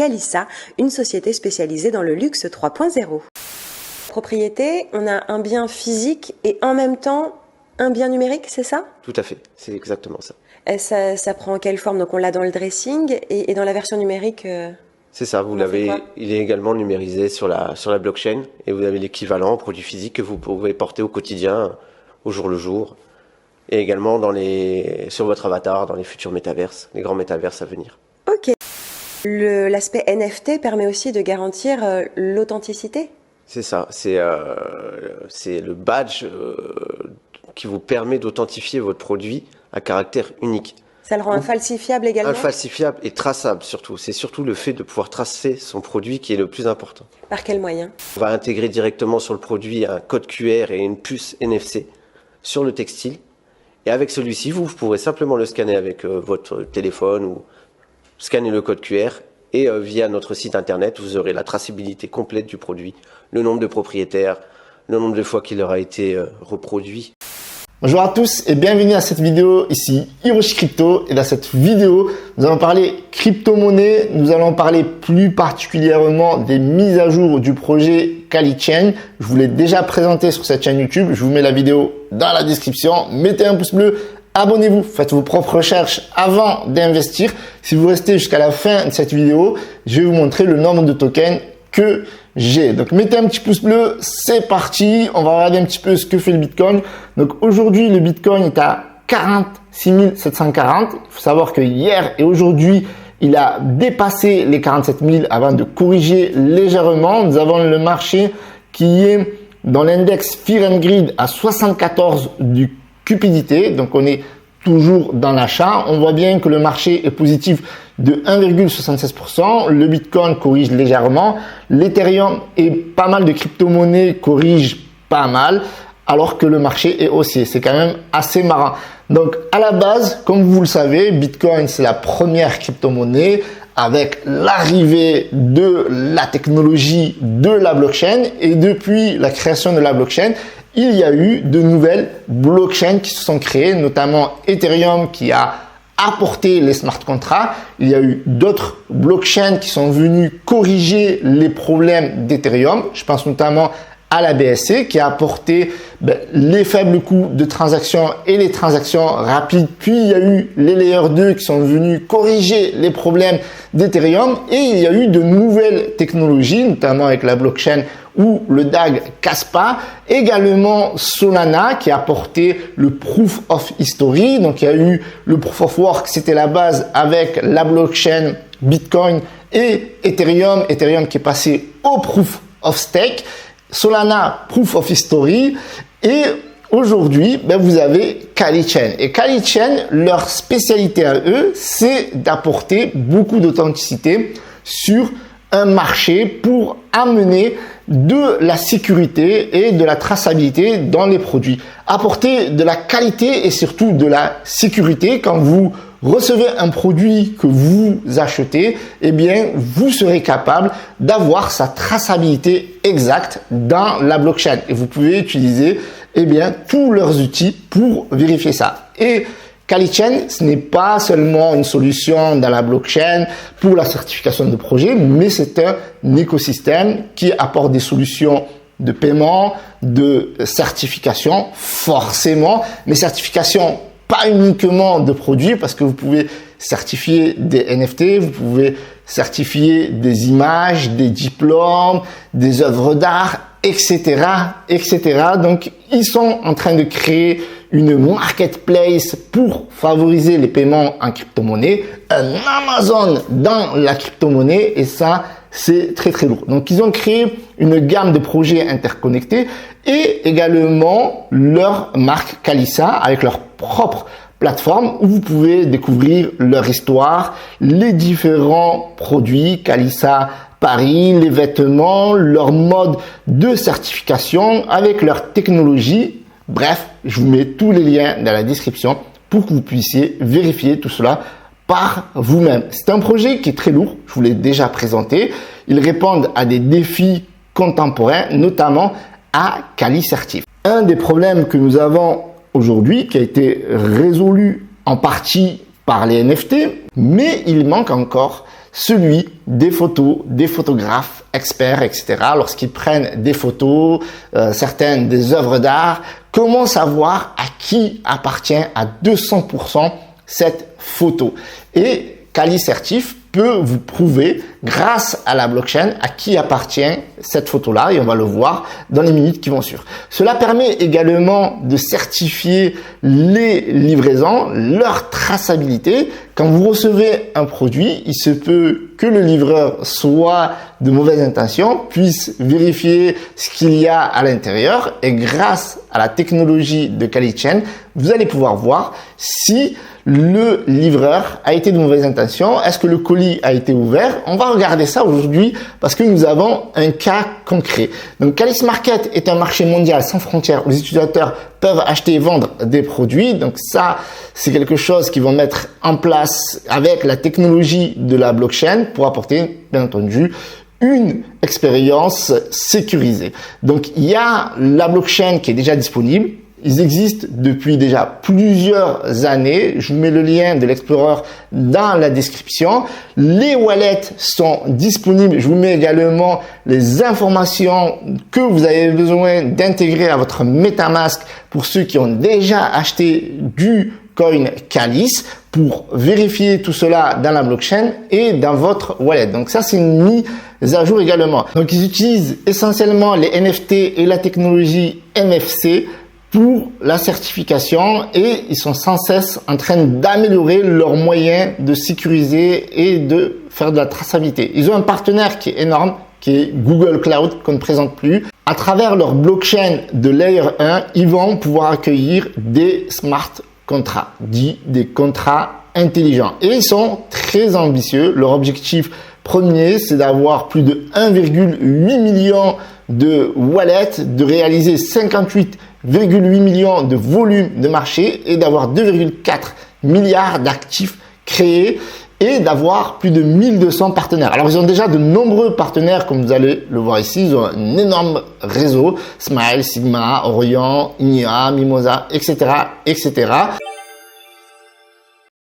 Calissa, une société spécialisée dans le luxe 3.0. Propriété, on a un bien physique et en même temps un bien numérique, c'est ça? Tout à fait, c'est exactement ça. Et ça prend quelle forme? Donc on l'a dans le dressing et dans la version numérique C'est ça, vous l'avez. Il est également numérisé sur la blockchain et vous avez l'équivalent en produit physique que vous pouvez porter au quotidien, au jour le jour, et également sur votre avatar, dans les futurs métaverses, les grands métaverses à venir. Ok. L'aspect NFT permet aussi de garantir l'authenticité? C'est ça, c'est le badge qui vous permet d'authentifier votre produit à caractère unique. Ça le rend infalsifiable également? Infalsifiable et traçable surtout. C'est surtout le fait de pouvoir tracer son produit qui est le plus important. Par quel moyen? On va intégrer directement sur le produit un code QR et une puce NFC sur le textile. Et avec celui-ci, vous pourrez simplement le scanner avec votre téléphone ou scanner le code QR. Et via notre site internet, vous aurez la traçabilité complète du produit, le nombre de propriétaires, le nombre de fois qu'il aura été reproduit. Bonjour à tous et bienvenue à cette vidéo, ici Hiroshi Crypto. Et dans cette vidéo, nous allons parler crypto-monnaie, nous allons parler plus particulièrement des mises à jour du projet Kalichain. Je vous l'ai déjà présenté sur cette chaîne YouTube, je vous mets la vidéo dans la description. Mettez un pouce bleu, abonnez-vous, faites vos propres recherches avant d'investir. Si vous restez jusqu'à la fin de cette vidéo, je vais vous montrer le nombre de tokens que j'ai. Donc mettez un petit pouce bleu, c'est parti. On va regarder un petit peu ce que fait le Bitcoin. Donc aujourd'hui, le Bitcoin est à 46 740. Il faut savoir que hier et aujourd'hui, il a dépassé les 47 000 avant de corriger légèrement. Nous avons le marché qui est dans l'index Fear and Greed à 74 du cupidité. Donc on est toujours dans l'achat. On voit bien que le marché est positif de 1,76%. Le Bitcoin corrige légèrement. L'Ethereum et pas mal de crypto-monnaies corrigent pas mal, alors que le marché est haussier. C'est quand même assez marrant. Donc, à la base, comme vous le savez, Bitcoin, c'est la première crypto-monnaie avec l'arrivée de la technologie de la blockchain. Et depuis la création de la blockchain, il y a eu de nouvelles blockchains qui se sont créées, notamment Ethereum qui a apporté les smart contracts. Il y a eu d'autres blockchains qui sont venus corriger les problèmes d'Ethereum. Je pense notamment à la BSC qui a apporté les faibles coûts de transaction et les transactions rapides. Puis il y a eu les Layer 2 qui sont venus corriger les problèmes d'Ethereum. Et il y a eu de nouvelles technologies, notamment avec la blockchain ou le DAG Kaspa, également Solana qui a apporté le Proof of History. Donc il y a eu le Proof of Work, c'était la base avec la blockchain Bitcoin et Ethereum qui est passé au Proof of Stake. Solana, Proof of History. Et aujourd'hui, vous avez Kalichain. Et Kalichain, leur spécialité à eux, c'est d'apporter beaucoup d'authenticité sur un marché pour amener de la sécurité et de la traçabilité dans les produits. Apporter de la qualité et surtout de la sécurité quand vous recevez un produit que vous achetez, eh bien, vous serez capable d'avoir sa traçabilité exacte dans la blockchain. Et vous pouvez utiliser, eh bien, tous leurs outils pour vérifier ça. Et Kalichain, ce n'est pas seulement une solution dans la blockchain pour la certification de projet, mais c'est un écosystème qui apporte des solutions de paiement, de certification, forcément, mais certification pas uniquement de produits, parce que vous pouvez certifier des NFT, vous pouvez certifier des images, des diplômes, des œuvres d'art, etc., etc. Donc, ils sont en train de créer une marketplace pour favoriser les paiements en crypto-monnaie, un Amazon dans la crypto-monnaie, et ça, c'est très très lourd. Donc, ils ont créé une gamme de projets interconnectés et également leur marque Calissa avec leur propre plateforme où vous pouvez découvrir leur histoire, les différents produits Calissa Paris, les vêtements, leur mode de certification avec leur technologie. Bref, je vous mets tous les liens dans la description pour que vous puissiez vérifier tout cela par vous-même. C'est un projet qui est très lourd, je vous l'ai déjà présenté. Ils répondent à des défis contemporains, notamment à Calicertif. Un des problèmes que nous avons aujourd'hui, qui a été résolu en partie par les NFT, mais il manque encore, celui des photos, des photographes experts, etc. Lorsqu'ils prennent des photos, certaines des œuvres d'art, comment savoir à qui appartient à 200% cette photo? Et Calicertif peut vous prouver, grâce à la blockchain, à qui appartient cette photo-là, et on va le voir dans les minutes qui vont suivre. Cela permet également de certifier les livraisons, leur traçabilité. Quand vous recevez un produit, il se peut que le livreur soit de mauvaise intention, puisse vérifier ce qu'il y a à l'intérieur, et grâce à la technologie de CaliChain, vous allez pouvoir voir si le livreur a été de mauvaise intention, est-ce que le colis a été ouvert. On va regarder ça aujourd'hui parce que nous avons un cas concret. Donc Calis Market est un marché mondial sans frontières où les utilisateurs peuvent acheter et vendre des produits. Donc ça, c'est quelque chose qu'ils vont mettre en place avec la technologie de la blockchain pour apporter, bien entendu, une expérience sécurisée. Donc il y a la blockchain qui est déjà disponible. Ils existent depuis déjà plusieurs années. Je vous mets le lien de l'Explorer dans la description. Les wallets sont disponibles. Je vous mets également les informations que vous avez besoin d'intégrer à votre MetaMask pour ceux qui ont déjà acheté du coin Calis pour vérifier tout cela dans la blockchain et dans votre wallet. Donc ça, c'est une mise à jour également. Donc ils utilisent essentiellement les NFT et la technologie MFC pour la certification et ils sont sans cesse en train d'améliorer leurs moyens de sécuriser et de faire de la traçabilité. Ils ont un partenaire qui est énorme, qui est Google Cloud, qu'on ne présente plus. À travers leur blockchain de Layer 1, ils vont pouvoir accueillir des smart contrats, dit des contrats intelligents. Et ils sont très ambitieux. Leur objectif premier, c'est d'avoir plus de 1,8 million de wallets, de réaliser 58,8 millions de volume de marché et d'avoir 2,4 milliards d'actifs créés et d'avoir plus de 1200 partenaires. Alors, ils ont déjà de nombreux partenaires, comme vous allez le voir ici. Ils ont un énorme réseau, Smile, Sigma, Orion, Inia, Mimosa, etc., etc.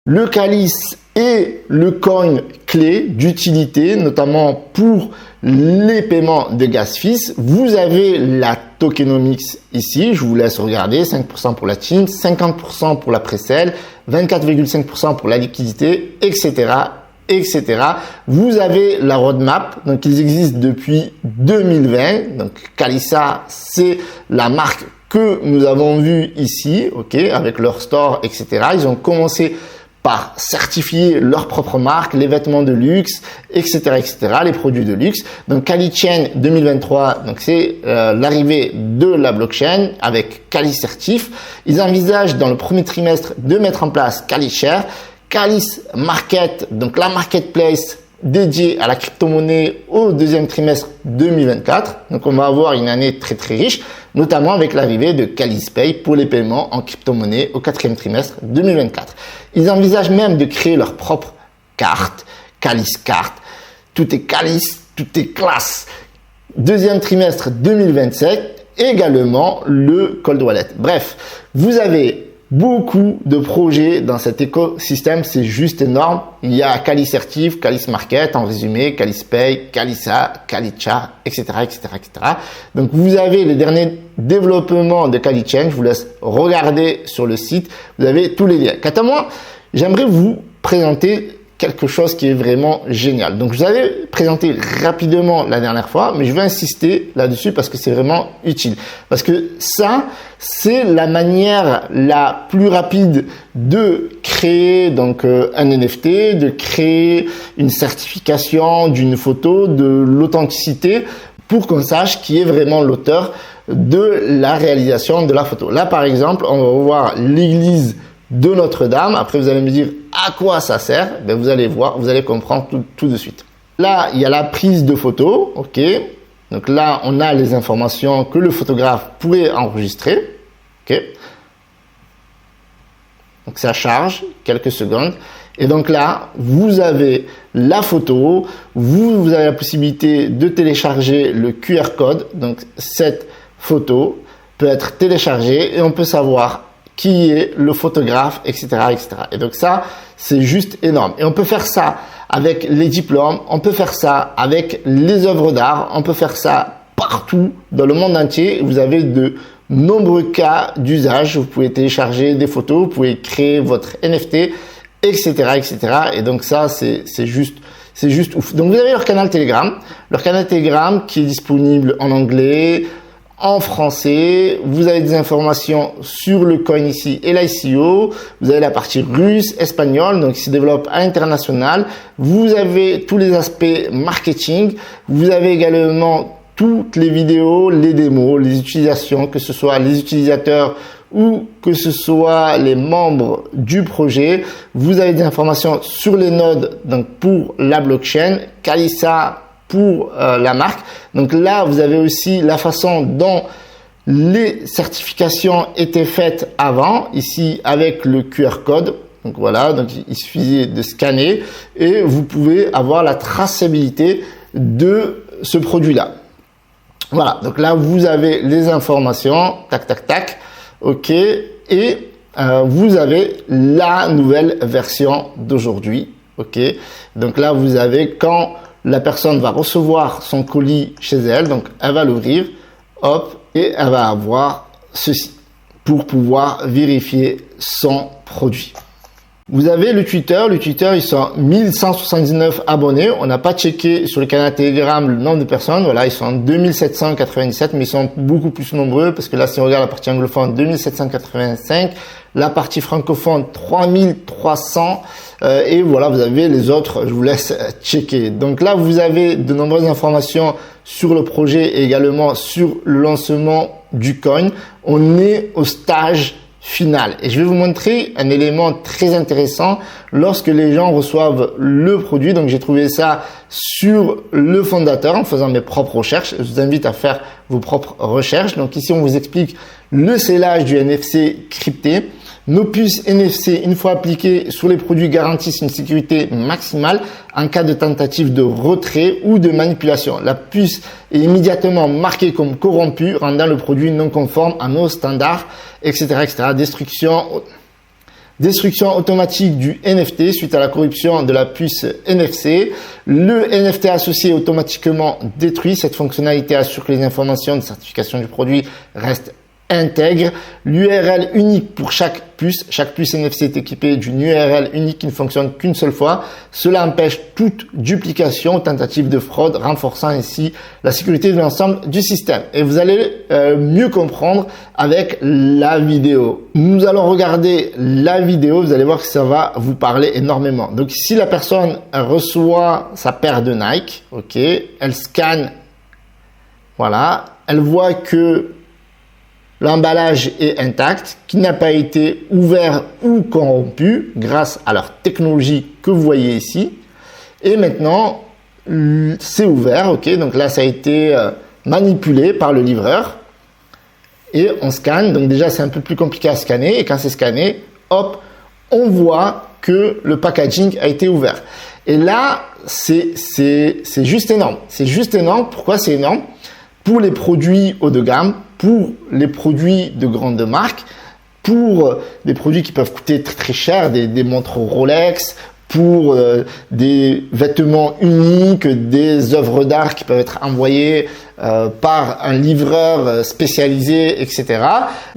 Le Calis est le coin clé d'utilité, notamment pour les paiements de gaz fils. Vous avez la tokenomics ici, je vous laisse regarder, 5% pour la team, 50% pour la précelle, 24,5% pour la liquidité, etc., etc. Vous avez la roadmap, donc ils existent depuis 2020. Donc Calisa, c'est la marque que nous avons vue ici, ok, avec leur store, etc. Ils ont commencé par certifier leur propre marque, les vêtements de luxe, etc., etc., les produits de luxe. Donc CaliChain 2023, donc c'est l'arrivée de la blockchain avec Calicertif. Ils envisagent dans le premier trimestre de mettre en place CaliShare, Calis Market, donc la marketplace dédiée à la crypto-monnaie au deuxième trimestre 2024. Donc on va avoir une année très très riche, notamment avec l'arrivée de CalisPay pour les paiements en crypto-monnaie au quatrième trimestre 2024. Ils envisagent même de créer leur propre carte, Calis Carte. Tout est Calis, tout est classe. Deuxième trimestre 2027, également le Cold Wallet. Bref, vous avez beaucoup de projets dans cet écosystème, c'est juste énorme. Il y a Calicertif, Calis Market, en résumé, CalisPay, Calisa, Calicha, etc., etc., etc. Donc, vous avez les derniers développements de CaliChain. Je vous laisse regarder sur le site. Vous avez tous les liens. Quant à moi, j'aimerais vous présenter quelque chose qui est vraiment génial. Donc, je vous avais présenté rapidement la dernière fois, mais je vais insister là-dessus parce que c'est vraiment utile. Parce que ça, c'est la manière la plus rapide de créer donc un NFT, de créer une certification d'une photo, de l'authenticité pour qu'on sache qui est vraiment l'auteur de la réalisation de la photo. Là, par exemple, on va voir l'église de Notre-Dame. Après, vous allez me dire à quoi ça sert. Ben, vous allez voir, vous allez comprendre tout de suite. Là, il y a la prise de photo. Ok. Donc là, on a les informations que le photographe pourrait enregistrer. Ok. Donc ça charge quelques secondes. Et donc là, vous avez la photo. Vous avez la possibilité de télécharger le QR code. Donc cette photo peut être téléchargée et on peut savoir qui est le photographe, etc., etc. Et donc ça, c'est juste énorme. Et on peut faire ça avec les diplômes, on peut faire ça avec les œuvres d'art, on peut faire ça partout dans le monde entier. Vous avez de nombreux cas d'usage. Vous pouvez télécharger des photos, vous pouvez créer votre NFT, etc., etc. Et donc ça, c'est juste ouf. Donc vous avez leur canal Telegram qui est disponible en anglais, en français. Vous avez des informations sur le coin ici et l'ICO. Vous avez la partie russe, espagnole, donc qui se développe à l'international. Vous avez tous les aspects marketing. Vous avez également toutes les vidéos, les démos, les utilisations, que ce soit les utilisateurs ou que ce soit les membres du projet. Vous avez des informations sur les nodes, donc pour la blockchain, Calissa pour la marque. Donc là, vous avez aussi la façon dont les certifications étaient faites avant, ici avec le QR code. Donc voilà, donc il suffisait de scanner et vous pouvez avoir la traçabilité de ce produit-là. Voilà, donc là, vous avez les informations, tac, tac, tac, ok, et vous avez la nouvelle version d'aujourd'hui, ok. Donc là, vous avez quand la personne va recevoir son colis chez elle, donc elle va l'ouvrir, hop, et elle va avoir ceci pour pouvoir vérifier son produit. Vous avez le Twitter, ils sont 1179 abonnés. On n'a pas checké sur le canal Telegram le nombre de personnes. Voilà, ils sont 2797, mais ils sont beaucoup plus nombreux parce que là, si on regarde la partie anglophone, 2785, la partie francophone, 3300, et voilà, vous avez les autres, je vous laisse checker. Donc là, vous avez de nombreuses informations sur le projet et également sur le lancement du coin. On est au stage final. Et je vais vous montrer un élément très intéressant lorsque les gens reçoivent le produit. Donc, j'ai trouvé ça sur le fondateur en faisant mes propres recherches. Je vous invite à faire vos propres recherches. Donc, ici, on vous explique le scellage du NFC crypté. Nos puces NFC, une fois appliquées sur les produits, garantissent une sécurité maximale en cas de tentative de retrait ou de manipulation. La puce est immédiatement marquée comme corrompue, rendant le produit non conforme à nos standards, etc., etc. Destruction automatique du NFT suite à la corruption de la puce NFC. Le NFT associé est automatiquement détruit. Cette fonctionnalité assure que les informations de certification du produit restent intègre. L'URL unique pour chaque puce. Chaque puce NFC est équipée d'une URL unique qui ne fonctionne qu'une seule fois. Cela empêche toute duplication ou tentative de fraude, renforçant ainsi la sécurité de l'ensemble du système. Et vous allez mieux comprendre avec la vidéo. Nous allons regarder la vidéo. Vous allez voir que ça va vous parler énormément. Donc ici, la personne reçoit sa paire de Nike. Ok, elle scanne. Voilà, elle voit que l'emballage est intact, qui n'a pas été ouvert ou corrompu grâce à leur technologie que vous voyez ici. Et maintenant, c'est ouvert. Ok, donc là, ça a été manipulé par le livreur. Et on scanne. Donc déjà, c'est un peu plus compliqué à scanner. Et quand c'est scanné, hop, on voit que le packaging a été ouvert. Et là, c'est juste énorme. C'est juste énorme. Pourquoi c'est énorme? Pour les produits haut de gamme, pour les produits de grandes marques, pour des produits qui peuvent coûter très très cher, des montres Rolex, pour des vêtements uniques, des œuvres d'art qui peuvent être envoyées par un livreur spécialisé, etc.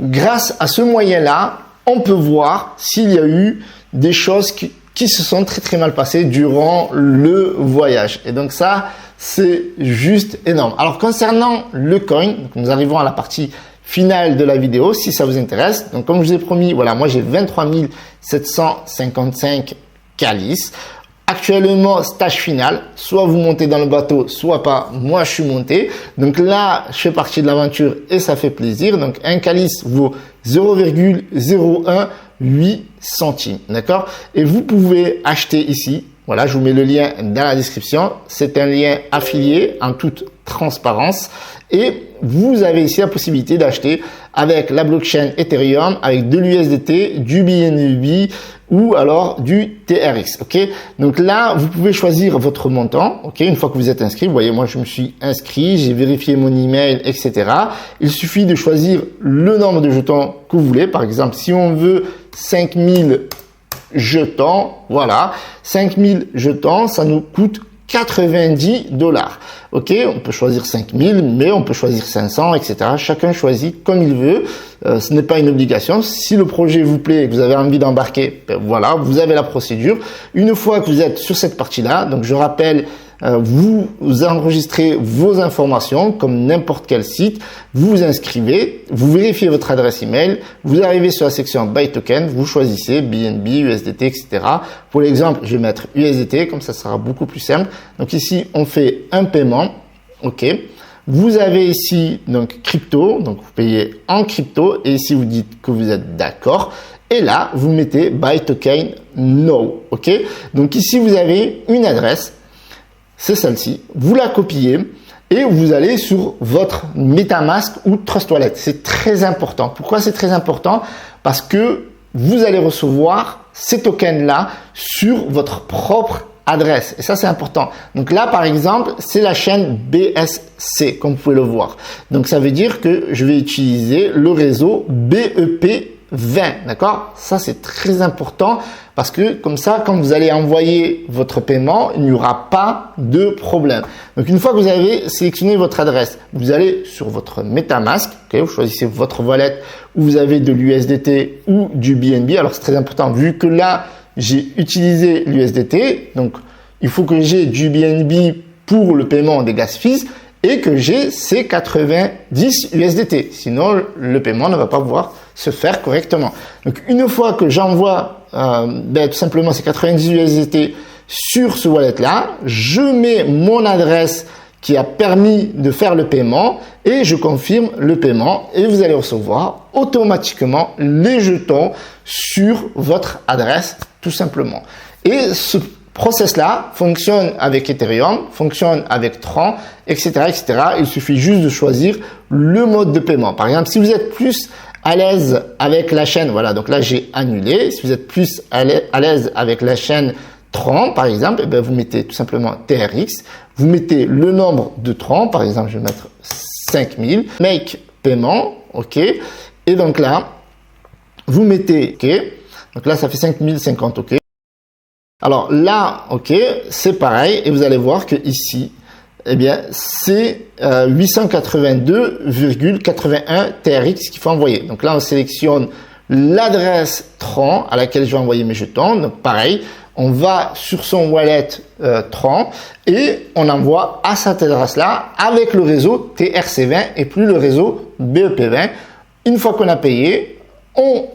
Grâce à ce moyen-là, on peut voir s'il y a eu des choses qui se sont très très mal passées durant le voyage. Et donc ça, c'est juste énorme. Alors concernant le coin, donc nous arrivons à la partie finale de la vidéo, si ça vous intéresse. Donc comme je vous ai promis, voilà, moi j'ai 23 755 calices. Actuellement, stage final, soit vous montez dans le bateau, soit pas. Moi, je suis monté. Donc là, je fais partie de l'aventure et ça fait plaisir. Donc un calice vaut 0,018 centimes, d'accord? Et vous pouvez acheter ici. Voilà, je vous mets le lien dans la description. C'est un lien affilié en toute transparence. Et vous avez ici la possibilité d'acheter avec la blockchain Ethereum, avec de l'USDT, du BNB ou alors du TRX. Ok, donc là, vous pouvez choisir votre montant. Ok, une fois que vous êtes inscrit, vous voyez, moi je me suis inscrit, j'ai vérifié mon email, etc. Il suffit de choisir le nombre de jetons que vous voulez. Par exemple, si on veut 5000 jetons. Voilà, 5000 jetons, ça nous coûte 90 $. Ok, on peut choisir 5000, mais on peut choisir 500, etc. Chacun choisit comme il veut. Ce n'est pas une obligation. Si le projet vous plaît et que vous avez envie d'embarquer, ben voilà, vous avez la procédure. Une fois que vous êtes sur cette partie-là, donc je rappelle, vous enregistrez vos informations comme n'importe quel site, vous vous inscrivez, vous vérifiez votre adresse email, vous arrivez sur la section Buy Token, vous choisissez BNB, USDT, etc. Pour l'exemple, je vais mettre USDT, comme ça sera beaucoup plus simple. Donc ici, on fait un paiement, ok. Vous avez ici donc crypto, donc vous payez en crypto et ici vous dites que vous êtes d'accord. Et là, vous mettez Buy Token Now, ok. Donc ici, vous avez une adresse. C'est celle-ci, vous la copiez et vous allez sur votre MetaMask ou Trust Wallet. C'est très important. Pourquoi c'est très important? Parce que vous allez recevoir ces tokens-là sur votre propre adresse. Et ça, c'est important. Donc là, par exemple, c'est la chaîne BSC, comme vous pouvez le voir. Donc ça veut dire que je vais utiliser le réseau BEP20, d'accord? Ça, c'est très important parce que comme ça, quand vous allez envoyer votre paiement, il n'y aura pas de problème. Donc, une fois que vous avez sélectionné votre adresse, vous allez sur votre MetaMask, okay, vous choisissez votre wallet où vous avez de l'USDT ou du BNB. Alors, c'est très important vu que là, j'ai utilisé l'USDT. Donc, il faut que j'ai du BNB pour le paiement des gas fees et que j'ai ces 90 USDT. Sinon, le paiement ne va pas pouvoir se faire correctement. Donc, une fois que j'envoie tout simplement ces 90 USDT sur ce wallet-là, je mets mon adresse qui a permis de faire le paiement et je confirme le paiement et vous allez recevoir automatiquement les jetons sur votre adresse tout simplement. Et ce process-là fonctionne avec Ethereum, fonctionne avec Tron, etc., etc. Il suffit juste de choisir le mode de paiement. Par exemple, si vous êtes plus à l'aise avec la chaîne, voilà, donc là j'ai annulé. Si vous êtes plus à l'aise avec la chaîne Tron, par exemple, eh bien, vous mettez tout simplement TRX, vous mettez le nombre de Tron, par exemple, je vais mettre 5000, make paiement, ok, et donc là, vous mettez, ok, donc là ça fait 5050, ok. Alors là, ok, c'est pareil, et vous allez voir que ici, eh bien, c'est 882,81 TRX qu'il faut envoyer. Donc là, on sélectionne l'adresse Tron à laquelle je vais envoyer mes jetons. Donc pareil, on va sur son wallet Tron et on envoie à cette adresse-là avec le réseau TRC20 et plus le réseau BEP20. Une fois qu'on a payé, on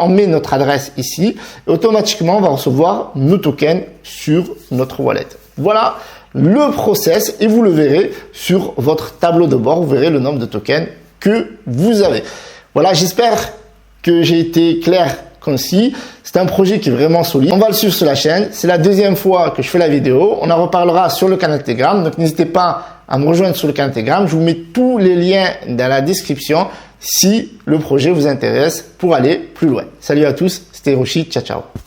met notre adresse ici et automatiquement on va recevoir nos tokens sur notre wallet. Voilà le process et vous le verrez sur votre tableau de bord, vous verrez le nombre de tokens que vous avez. Voilà, j'espère que j'ai été clair, concis. C'est un projet qui est vraiment solide. On va le suivre sur la chaîne. C'est la deuxième fois que je fais la vidéo. On en reparlera sur le canal Telegram. Donc, n'hésitez pas à me rejoindre sur le canal Telegram. Je vous mets tous les liens dans la description si le projet vous intéresse pour aller plus loin. Salut à tous, c'était Hiroshi. Ciao, ciao.